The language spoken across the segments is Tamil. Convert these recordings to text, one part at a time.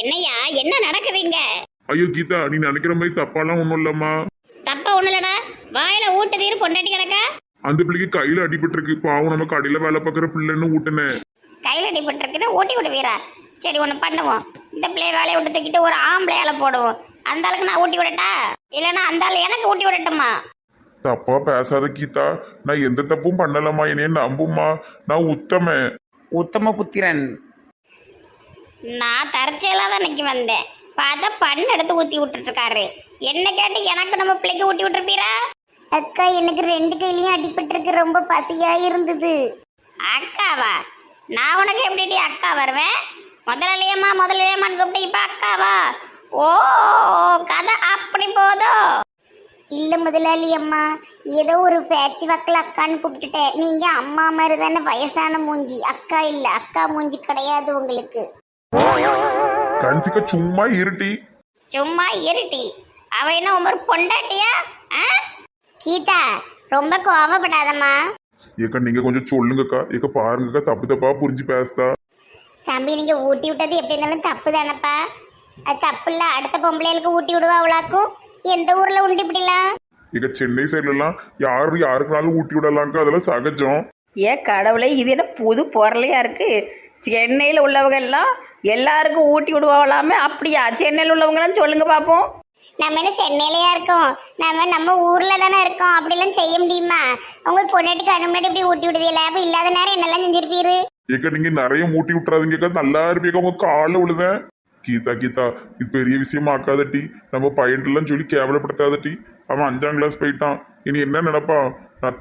என்னையா என்ன நடக்குதுங்க? ஐயோ கீதா, நீ நினைக்கிற மாதிரி தப்பாலாம் ஒண்ணும் இல்லம்மா. தப்பா ஒண்ணு இல்லடா. வாயில ஊட்டு தீர் பொண்டாட்டி கிடக்கா. அந்த பிள்ளைக்கு கையில அடிபட்டு இருக்கு. பாவம், நம்ம கடையில வேலை பார்க்குற பிள்ளைன்னு ஊட்டுனேன். கையில் அடிபட்டுருக்குன்னு ஊட்டி விடுவீரா? சரி ஒன்று பண்ணுவோம். இந்த பிள்ளைய வேலையை விட்டு தூக்கிட்டு ஒரு ஆம்பளையால போடுவோம். அந்த ஆளுக்கு நான் ஊட்டி விடட்டா, இல்லைன்னா அந்த ஆள் எனக்கு ஊட்டி விடட்டுமா? தப்பா பேசாத கீதா, நான் எந்த தப்பும் பண்ணலம்மா, என்னைய நம்புமா. நான் உத்தமன். உத்தம புத்திரன். நான் தற்செயலாக தான் இன்னைக்கு வந்தேன். பார்த்தா பண்ணு எடுத்து ஊற்றி விட்டுருக்காரு. என்ன கேட்டு எனக்கு நம்ம பிள்ளைக்கு ஊட்டி விட்டுருப்பீரா? அக்கா எனக்கு 2 கையிலயும் அடிபட்டிருக்கு, ரொம்ப பசியா இருந்தது. அக்காவா? நான் உனக்கு எப்படி அக்கா வருவேன்? முதலாளியம்மான்னு கூப்பிட்டு இப்போ அக்காவா? ஓ, கதை அப்படி போதோ? இல்ல முதலாளி அம்மா, ஏதோ ஒரு பேச்சு வக்கல அக்கான்னு கூப்பிட்டுட்டேன். நீங்க அம்மா மாதிரி தானே, வயசான மூஞ்சி. அக்கா இல்ல, அக்கா மூஞ்சி கிடையாது உங்களுக்கு. கன்சிக்க சும்மா இருட்டி. சும்மா இருட்டி. அவ என்ன உமர் பொண்டாட்டியா? கீதா ரொம்ப கோவப்படாதம்மா. ஏக்கா நீங்க கொஞ்சம் சொல்லுங்கக்கா. ஏக்கா பாருங்கக்கா, தப்பு தப்பா புரிஞ்சு பேசுதா. தம்பி நீங்க ஊட்டி விட்டது எப்படி இருந்தாலும் தப்பு தானப்பா. அது தப்பு இல்ல. அடுத்த பொம்பளைகளுக்கு ஊட்டி விடுவா அவளாக்கும். எந்த ஊர்ல உண்டு இப்படிலாம்? ஏக்கா சென்னை சைட்லலாம் யாருக்குனாலும் ஊட்டி விடலாம்க்கா, அதெல்லாம் சகஜம். ஏன் கடவுளே, இது என்ன புது பொருளையா இருக்கு? சென்னையில் உள்ளவங்கெல்லாம் எல்லாருக்கும் ஊட்டி விடுவாங்களாமே, அப்படியா? சென்னையில் உள்ளவங்கலாம் சொல்லுங்க பார்ப்போம். நம்ம என்ன சென்னையிலயா இருக்கோம்? நம்ம ஊர்ல தானே இருக்கோம். அப்படிலாம் செய்ய முடியுமா? உங்க பொண்டாட்டிக்கு முன்னாடி இப்படி ஊட்டி விடுதில்ல, அப்ப இல்லாத நேரம் என்னெல்லாம் செஞ்சிருப்பீரு? ஏக்கா நீங்க நிறைய மூட்டி விட்டுறாதீங்கக்கா, நல்லா இருப்பீங்க. உங்க கால விழுதேன். கீதா கீதா, இது பெரிய விஷயமா ஆக்காதட்டி. நம்ம பையன்லாம் சொல்லி கேவலப்படுத்தாதட்டி. அவன் 5ஆம் கிளாஸ் போயிட்டான். இனி என்ன நினைப்பான்?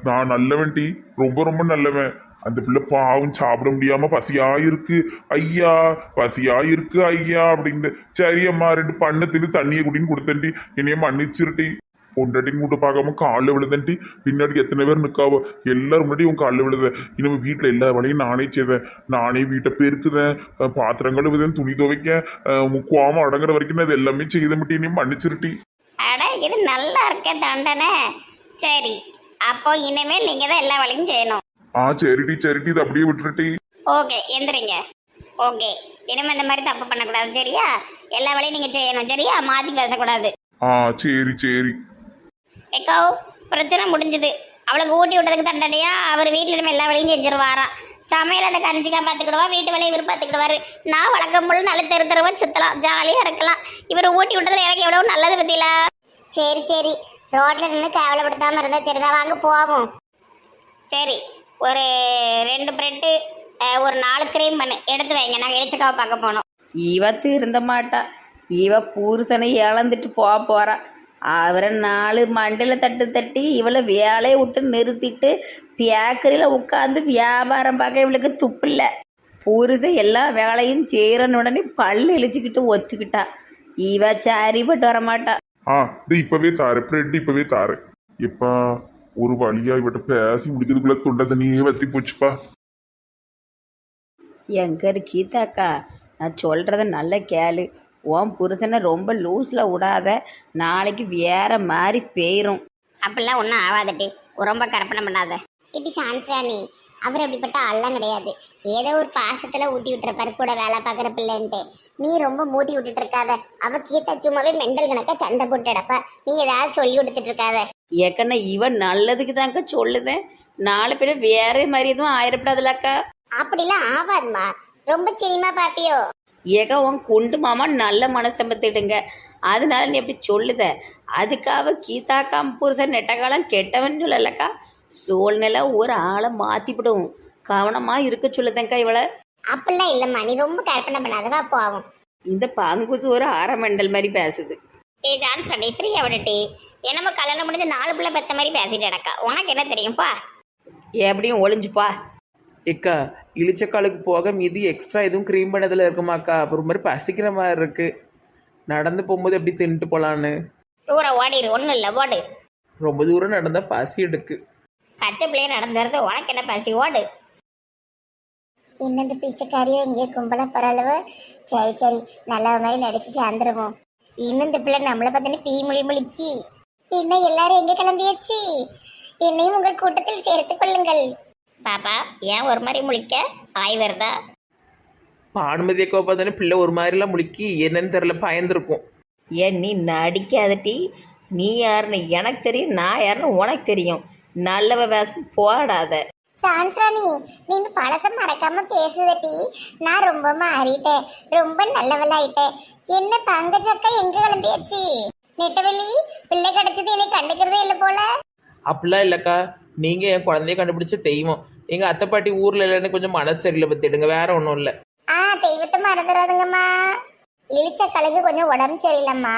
நான் நல்லவன் டி, ரொம்ப ரொம்ப நல்லவன். அந்த பிள்ளை பாவம் சாப்பிட முடியாம பசியா இருக்கு ஐயா, பசியா இருக்கு ஐயா அப்படின்னு. சரி அம்மா, 2 பண்ணத்துக்கு தண்ணியை குடின்னு கொடுத்தேன்டி, என்னைய மன்னிச்சிருட்டி. பொண்டாட்டின்னு கூட்ட பார்க்காம காலில் விழுதேன்டி. பின்னாடி எத்தனை பேர் நிற்காவோ, எல்லாரும் முன்னாடி உன் காலில் விழுத. இனிமே வீட்டில் எல்லா வேலையும் நானே செய்வேன். நானே வீட்டை பெருக்குதேன், பாத்திரங்கள் விதேன், துணி துவைக்கேன், முக்குவாம அடங்குற வரைக்கும் நான் இது எல்லாமே செய்த மாட்டேன். நீ மன்னிச்சிருட்டி. அட இது நல்லா இருக்க தண்டனை. சரி, அப்போ இனிமேல் நீங்க தான் எல்லா வேலையும் செய்யணும். சரிட்டி சரிட்டி, இது அப்படியே விட்டுருட்டி. ஓகே, எந்திரிங்க. ஓகே, இனிமே இந்த மாதிரி தப்பு பண்ணக்கூடாது, சரியா? எல்லா வேலையும் நீங்க செய்யணும், சரியா? மாத்தி பேசக்கூடாது. சரி சரி. ஏக்கோ, பிரச்சனை முடிஞ்சுது. அவளுக்கு ஊட்டி விட்டதுக்கு தண்டனையா அவர் வீட்டில் நம்ம எல்லா வேலையும் செஞ்சிருவாராம். சமையல் அந்த கஞ்சிக்கா பார்த்துக்கிடுவா, வீட்டு வேலையை இவர் பார்த்துக்கிடுவாரு. நான் வழக்கம் போல நல்ல தெருவா சுற்றலாம், ஜாலியாக இருக்கலாம். இவர் ஊட்டி விட்டதுல எனக்கு எவ்வளோ நல்லது பத்தியில. சரி சரி, ரோட்ல நின்று கேவலப்படுத்தாம இருந்தா சரிதான். வாங்க போவோம். சரி, ஒரு 2 பிரெட்டு, ஒரு 4 கிரீம் பண்ணு எடுத்து வைங்க. நாங்கள் எலிச்சக்காவை பார்க்க போனோம். இவ திருந்த மாட்டா. இவ புருஷனை இழந்துட்டு போறா. அவரை 4 மண்டையில் தட்டி இவளை வேலையை விட்டு நிறுத்திட்டு பேக்கரியில் உட்காந்து வியாபாரம் பார்க்க இவளுக்கு துப்பில்லை. புருஷன் எல்லா வேலையும் செய்கிறன்னு உடனே பல்லு இழிச்சிக்கிட்டு ஒத்துக்கிட்டா. இவ சரிப்பட்டு வரமாட்டா. இப்பவே தாரு பிரெட், இப்பவே தாரு. இப்ப ஒரு வழியா இவட்ட பேசி முடிக்கிறதுக்குள்ள தொண்டை தண்ணியே வத்தி போச்சுப்பா. எங்க கீதாக்கா, நான் சொல்கிறத நல்ல கேளு. உன் புருஷனை ரொம்ப லூஸில் விடாத, நாளைக்கு வேற மாதிரி போயிரும். அப்படிலாம் ஒன்றும் ஆகாதட்டி, ரொம்ப கற்பனை பண்ணாத. இது சான்சானி, அவர் அப்படிப்பட்ட ஆள்லாம் கிடையாது. ஏதோ ஒரு பாசத்துல ஊட்டி விட்டுருப்பாரு, கூட வேலை பார்க்குற பிள்ளைன்ட்டு. நீ ரொம்ப மூட்டி விட்டுட்டு இருக்காத. அவ கீதா சும்மாவே மெண்டல் கணக்கா சண்டை போட்டு அடப்பா. நீ ஏதாவது சொல்லி கொடுத்துட்டு இருக்காத. ஏக்கண்ணா, இவன் நல்லதுக்கு தாங்க சொல்லுதேன். 4 பேர் வேற மாதிரி எதுவும் ஆயிரப்படாதுலக்கா. அப்படிலாம் ஆகாதுமா, ரொம்ப சினிமா பாப்பியோ? ஏக உன் குண்டு மாமா நல்ல மனசை பத்துடுங்க, அதனால நீ எப்படி சொல்லுத. அதுக்காக கீதாக்கா புருஷன் நெட்டக்காலம் கெட்டவன் சொல்லலக்கா. சூழ்நிலை ஒரு ஆளை மாற்றிவிடும், கவனமாக இருக்க சொல்லுதேங்க்கா இவளை. அப்படிலாம் இல்லைம்மா, நீ ரொம்ப கற்பனை பண்ணாதவா போவோம். இந்த பங்குசு ஒரு அரை மெண்டல் மாதிரி பேசுது. ஜான்சன் ஃப்ரீயாக விட்டுட்டி. என்னமோ கல்யாணம் முடிஞ்சு 4 பிள்ளை பெற்ற மாதிரி பேசிட்டு அடக்கா. உனக்கு என்ன தெரியும்ப்பா? எப்படியும் ஒளிஞ்சுப்பா. ஏக்கா, இளிச்சக்காலுக்கு போக மீதி எக்ஸ்ட்ரா எதுவும் க்ரீம் பண்ணதில் இருக்குமாக்கா? அப்புறம் மாதிரி பசிக்கிற மாதிரி இருக்கு. நடந்து போகும்போது எப்படி தின்ட்டு போகலான்னு. தூரம் ஓடிடு, ஒன்றும் இல்லை, ஓடு. ரொம்ப தூரம் நடந்தால் பசி எடுக்கு. பச்சை பிள்ளைய நடந்துறது, உனக்கு என்ன பசி? ஓடு. இன்னது பிச்சைக்காரியோ இங்கே கும்பல பரவாயில்லவ. சரி சரி, நல்ல மாதிரி நடிச்சு சேர்ந்துருவோம். இன்னும் இந்த பிள்ளை நம்மளை பார்த்தோன்னே பீ முழிச்சு. என்ன எல்லாரும் எங்க கிளம்பியாச்சு? என்னையும் உங்கள் கூட்டத்தில் சேர்த்துக் கொள்ளுங்கள். பாப்பா, ஏன் ஒரு மாதிரி முழிக்க? ஆய் வருதா? பானுமதி அக்காவை பார்த்தானே பிள்ளை ஒரு மாதிரிலாம் முழுக்கி என்னன்னு தெரில பயந்துருக்கும். ஏன் நீ நடிக்காதட்டி, நீ யாருன்னு எனக்கு தெரியும், நான் யாருன்னு உனக்கு தெரியும். நல்லவ வேஷம் போடாத. சான்ஸ்ராணி நீ இந்த பழசம் மறக்காம பேசுதட்டி. நான் ரொம்ப மாறிட்டேன், ரொம்ப நல்லவளாயிட்டேன். என்ன பங்கஜக்கா எங்க கிளம்பியாச்சு? நெட்டவெளி பிள்ளை கிடைச்சது என்னை கண்டுக்கிறதே இல்லை போல. அப்படிலாம் இல்லைக்கா, நீங்கள் என் குழந்தைய கண்டுபிடிச்ச தெய்வம். எங்கள் அத்தை பாட்டி ஊரில் இல்லைன்னு கொஞ்சம் மனசு சரியில்லை பற்றிடுங்க, வேற ஒன்றும் இல்லை. தெய்வத்தை மறந்துடாதுங்கம்மா. இழிச்ச கழுகு கொஞ்சம் உடம்பு சரியில்லைம்மா,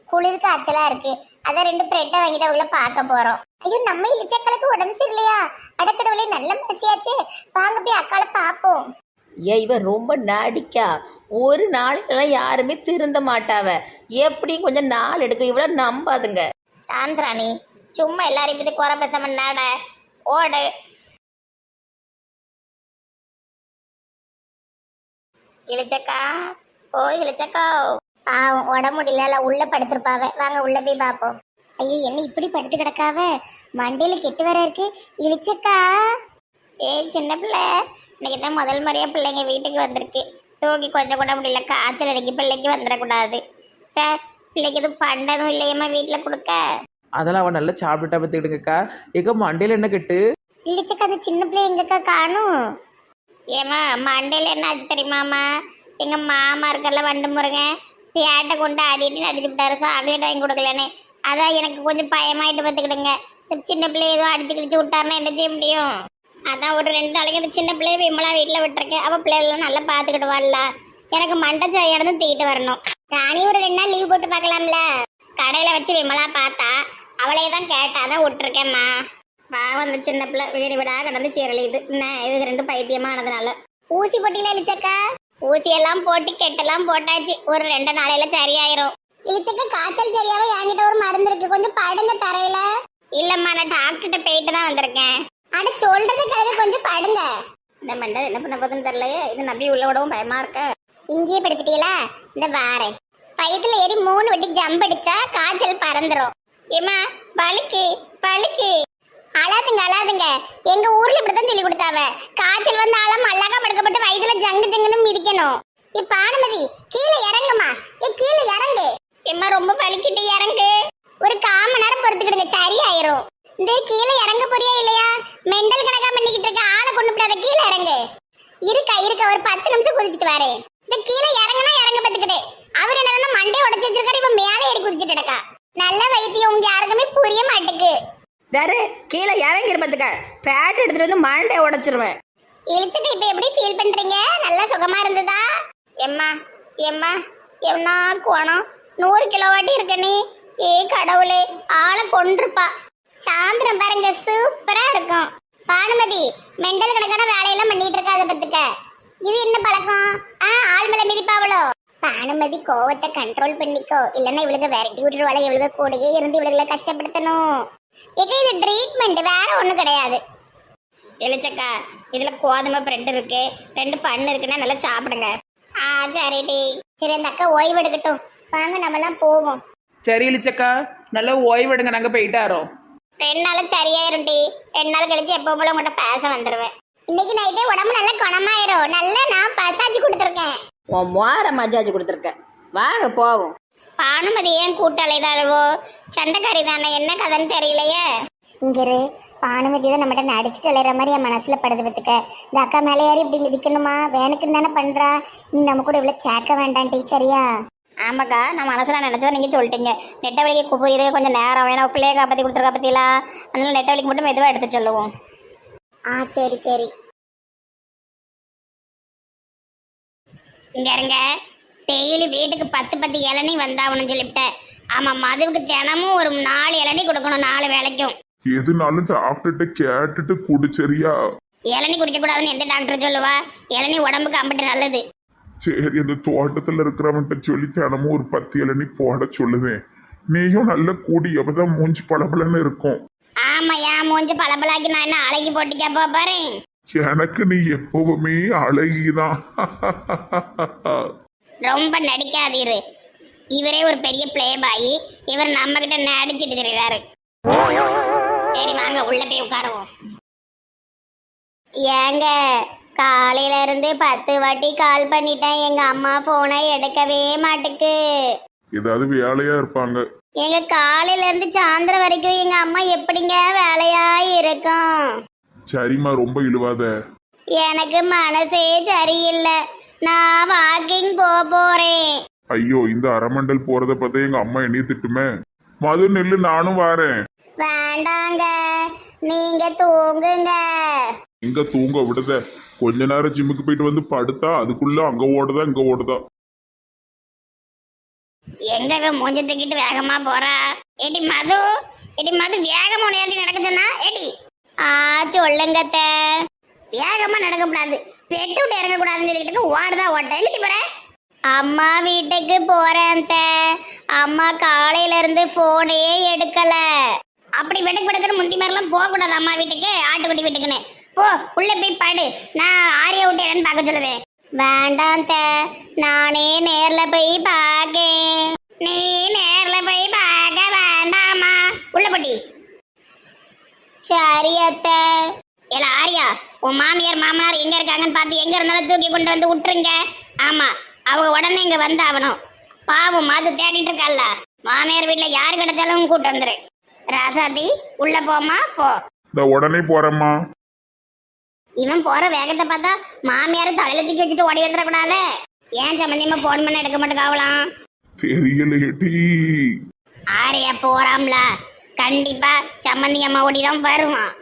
குளிர் காய்ச்சலா இருக்கு. அதான் 2 பிரெட்டை வாங்கிட்டு அவங்கள பார்க்க போறோம். ஐயோ நம்ம இழிச்சக்களுக்கு உடம்பு சரியில்லையா? அடக்கடவுளே நல்ல மனசியாச்சு, வாங்க போய் அக்கால பாப்போம். ஏன் இவ ரொம்ப நடிக்கா, ஒரு நாளைக்கெல்லாம் யாருமே திருந்த மாட்டாவ. எப்படியும் கொஞ்சம் நாள் எடுக்கும், இவ்வளோ நம்பாதுங்க. சான்ஸ்ராணி சும்மா எல்லாரையும் பத்தி குறை பேசாம நட ஓடு. இழிச்சக்கா ஓ இழிச்சக்கா. பாவம் உடம்பு முடியல, உள்ள படுத்திருப்பாவ. வாங்க உள்ள போய் பாப்போம். ஐயோ என்ன இப்படி படுத்து கிடக்காவ? மண்டையில கெட்டு வேற இருக்கு. இழிச்சக்கா சின்ன பிள்ளை இன்னைக்கு தான் முதல் முறையா பிள்ளைங்க வீட்டுக்கு வந்திருக்கு. தூக்கி கொஞ்சம் கூட முடியல, காய்ச்சல் அடிக்கி பிள்ளைக்கு வந்துடக்கூடாது சார். பிள்ளைக்கு எதுவும் பண்டதும் இல்லையம்மா வீட்டில் கொடுக்க? அதெல்லாம் அவன் நல்லா சாப்பிட்டுட்டா பார்த்துக்கிடுங்கக்கா. எங்க மண்டையில் என்ன கெட்டு? இழிச்சக்கா அந்த சின்ன பிள்ளை எங்கக்கா காணும்? ஏமா மண்டையில் என்ன ஆச்சு தெரியுமாம்மா? எங்க மாமா இருக்கல வண்டு முருகன் பேட்டை கொண்டு அடிட்டு அடிச்சு விட்டாரு, சாக்லேட் வாங்கி கொடுக்கலன்னு. அதான் எனக்கு கொஞ்சம் பயமாயிட்டு பார்த்துக்கிடுங்க. சின்ன பிள்ளை எதுவும் அடிச்சு கிடிச்சு விட்டாருன்னா என்ன செய்ய முடியும்? அதான் ஒரு 2 நாளைக்கு அந்த சின்ன பிள்ளைய விமலா வீட்டில் விட்டுருக்கேன். அவள் பிள்ளைலாம் நல்லா பார்த்துக்கிட்டு வரல. எனக்கு மண்டை சாயடந்து தூக்கிட்டு வரணும். ராணி ஒரு 2 நாள் லீவ் போட்டு பார்க்கலாம்ல? கடையில் வச்சு விமலா பார்த்தா அவளே தான் கேட்டா, தான் விட்டுருக்கேம்மா. அந்த சின்ன பிள்ளை வீடு வீடாக கடந்து சீரழியுது. என்ன இது 2 பைத்தியமானதுனால. ஊசி போட்டியில இழிச்சக்கா? ஊசியெல்லாம் போட்டு கெட்டெல்லாம் போட்டாச்சு, ஒரு 2 நாளையில சரியாயிரும். இழிச்சக்கா காய்ச்சல் சரியாவே என்கிட்ட ஒரு மருந்து இருக்கு, கொஞ்சம் படுங்க தரையில. இல்லம்மா நான் டாக்டர்கிட்ட போயிட்டு தான் வந்திருக்கேன். அட சொல்றது கிழக்கு, கொஞ்சம் படுங்க. இந்த மண்டை என்ன பண்ண போதுன்னு தெரியலையே. இது நம்பி உள்ள விடவும் பயமா இருக்க. இங்கேயே படுத்துட்டீங்களா? இந்த வாரேன். வயிற்றுல ஏறி 3 வட்டி ஜம்ப் அடிச்சா காய்ச்சல் பறந்துரும். ஏமா பழுக்கு பழுக்கு. அழாதுங்க அழாதுங்க, எங்க ஊர்ல இப்படித்தான் சொல்லி கொடுத்தாவ. காய்ச்சல் வந்தாலும் மல்லாக்கா படுக்கப்பட்டு வயிற்றுல ஜங்கு ஜங்குன்னு மிதிக்கணும். இப்ப அனுமதி கீழே இறங்குமா? கீழே இறங்கு. ஏமா ரொம்ப பழுக்கிட்டு இறங்கு. ஒரு 1/4 மணி நேரம் பொறுத்துக்கிடுங்க, சரியாயிரும். இந்த கீழே இறங்க போறியா இல்லையா? மெண்டல் கணக்கா பண்ணிக்கிட்டு இருக்க ஆளை கொண்டு விடாத, கீழே இறங்கு. இருக்க ஒரு 10 நிமிஷம் குதிச்சுட்டு வரேன். இந்த கீழே இறங்குனா இறங்க பத்துக்கிட்டு. அவர் என்னன்னா மண்டையை உடச்சு வச்சிருக்காரு, இவன் மேலே ஏறி குதிச்சுட்டு இருக்கா. நல்ல வைத்தியம் உங்க யாருக்குமே புரிய மாட்டுக்கு. தரு கீழே இறங்கிருப்பதுக்க பேட் எடுத்துட்டு வந்து மண்டையை உடைச்சிருவேன். இழிச்சக்கா இப்ப எப்படி ஃபீல் பண்றீங்க? நல்லா சுகமா இருந்ததா? எம்மா எம்மா எவ்வளோ கோணம் 100 கிலோவாட்டி இருக்க நீ. கடவுளே, ஆளை கொண்டிருப்பா. சாந்திரம் பாருங்க சூப்பரா இருக்கும். பானுமதி மெண்டல் கணக்கான வேலையெல்லாம் பண்ணிட்டு இருக்கா, அதை பத்துக்க. இது என்ன பழக்கம்? ஆள் மேல மிதிப்பாவளோ? பானுமதி கோவத்தை கண்ட்ரோல் பண்ணிக்கோ, இல்லன்னா இவளுக்கு விரட்டி விட்டுருவாள. இவளுக்கு கூடயே இருந்து இவளுகளை கஷ்டப்படுத்தணும். இது ட்ரீட்மெண்ட், வேற ஒண்ணும் கிடையாது. எலிச்சக்கா இதுல கோதுமை பிரெட் இருக்கு, 2 பண்ணு இருக்குன்னா நல்லா சாப்பிடுங்க. சரிடி. சரி அந்த அக்கா ஓய்வு எடுக்கட்டும், வாங்க நம்மலாம் போவோம். சரி இழிச்சக்கா, நல்லா ஓய்வெடுங்க, நாங்கள் போயிட்டாரோம். 2 நாள் சரியாயிரும் டி. 2 நாள் கழிச்சு எப்போ போல உங்கள்கிட்ட பேச வந்துடுவேன். இன்னைக்கு நைட்டே உடம்பு நல்லா குணமாயிரும். நல்லா நான் மசாஜ் கொடுத்துருக்கேன். உன் மோர மஜாஜ் கொடுத்துருக்கேன், வாங்க போவோம். பானுமதி ஏன் கூட்டாளிதாளுவோ? சண்டைக்காரி தானே, என்ன கதைன்னு தெரியலையே. இங்கிரு பானுமதி தான் நம்மகிட்ட நடிச்சுட்டு அலையிற மாதிரி என் மனசுல படுது பத்துக்க. இந்த அக்கா மேலே யாரும் இப்படி மிதிக்கணுமா? வேணுக்குன்னு தானே பண்றா. இன்னும் நம்ம கூட இவ்வளவு சேர்க்க வேண்டாம் டீச்சரியா? ஆமாக்கா, நான் மனசுல நினைச்சதை நீங்க சொல்லிட்டீங்க. நெட்டவழிக்கு புரியுது கொஞ்சம் நேரம் வேணும். பிள்ளைய காப்பாற்றி கொடுத்துருக்கா பத்தியிலா, அதனால நெட்டவழிக்கு மட்டும் மெதுவாக எடுத்து சொல்லுவோம். சரி சரி. இங்க இருங்க, டெய்லி வீட்டுக்கு 10 இளநீ வந்தாகணும்னு சொல்லிவிட்டேன். ஆமா, மதுவுக்கு தினமும் ஒரு 4 இளநீ கொடுக்கணும், 4 வேளைக்கும். எதுனாலும் டாக்டர்கிட்ட கேட்டுட்டு குடிச்சரியா? இளநீ குடிக்க கூடாதுன்னு எந்த டாக்டர் சொல்லுவா? இளநீ உடம்புக்கு அம்பிட்டு நல்லது. சரி, அந்த தோட்டத்துல இருக்கிறவன்ட்ட சொல்லி தினமும் ஒரு 10 இளநீ போட சொல்லுவேன். நீயும் நல்ல கூடி, அப்பதான் மூஞ்சி பளபளன்னு இருக்கும். ஆமா, ஏன் மூஞ்சி பளபளாக்கி நான் என்ன அழகி போட்டுக்கப்பா பாரு. எனக்கு நீ எப்பவுமே அழகிதான். ரொம்ப நடிக்காதீரு. இவரே ஒரு பெரிய பிளே பாய், இவர் நம்ம கிட்ட நடிச்சிட்டு தெரியுறாரு. சரி வாங்க உள்ள போய் உட்காருவோம். ஏங்க காலையில இருந்து இருந்து 10 வாட்டி கால் பண்ணிட்டேன், எங்க அம்மா போனை எடுக்கவே மாட்டுக்கு. ஏதாவது வேலையா இருப்பாங்க. எங்க காலையில இருந்து சாயந்தரம் வரைக்கும் எங்க அம்மா எப்படிங்க வேலையா இருக்கும்? சரிம்மா, ரொம்ப இழுவாத. எனக்கு மனசே சரியில்லை, நான் வாக்கிங் போறேன். ஐயோ, இந்த அரமண்டல் போறத பார்த்தா எங்க அம்மா என்னைய திட்டுமே. மது நெல்லு, நானும் வாரேன். வேண்டாங்க, நீங்க தூங்குங்க. எங்க தூங்க விடுத? கொஞ்ச நேரம் ஜிம்முக்கு போயிட்டு வந்து படுத்தா அதுக்குள்ள அங்க ஓடுதா இங்க ஓடுதா. எங்க இவன் மூஞ்ச தூக்கிட்டு வேகமா போறா? எடி மது, எடி மது, வேகமா உனையாண்டி நடக்க சொன்னா? எடி சொல்லுங்க அத்தை. வேகமா நடக்கக்கூடாது, பெட்டு விட்டு இறங்கக்கூடாதுன்னு சொல்லிட்டு ஓடுதா ஓட்ட. எங்கிட்டு போற? அம்மா வீட்டுக்கு போறேன் அத்தை. அம்மா காலையில இருந்து போனே எடுக்கல. அப்படி வெடுக்கு வெடுக்குன்னு முந்தி மாதிரிலாம் போகக்கூடாது அம்மா வீட்டுக்கு, ஆட்டுக்குட்டி வீட்டுக்குன்னு. போ உள்ள போய் பாடு, நான் ஆரியா விட்டு என்னன்னு பார்க்க சொல்லுவேன். வேண்டாம் அத்தை, நானே நேர்ல போய் பார்க்கேன். நீ நேர்ல போய் பார்க்க வேண்டாமா? உள்ள போட்டி. சரி அத்தை. ஏல ஆரியா, உன் மாமியார் மாமனார் எங்க இருக்காங்கன்னு பார்த்து எங்க இருந்தாலும் தூக்கி கொண்டு வந்து விட்டுருங்க. ஆமா, அவங்க உடனே இங்க வந்தாகணும். பாவம் மது தேடிட்டு இருக்கல்ல, மாமியார் வீட்டுல யாரு கிடைச்சாலும் கூட்டு வந்துரு. ராசாதி, உள்ள போமா போ. இந்த உடனே போறேம்மா. இவன் போற வேகத்தை பார்த்தா மாமியார் தலையில தூக்கி வச்சுட்டு ஓடி வந்துடக்கூடாது. ஏன் சம்பந்தியமா போன் பண்ண எடுக்க மாட்டேங்காவலாம்? தெரியலையேட்டி. ஆரியா போறாம்ல, கண்டிப்பா சம்பந்தி அம்மா ஓடிதான் வருவான்.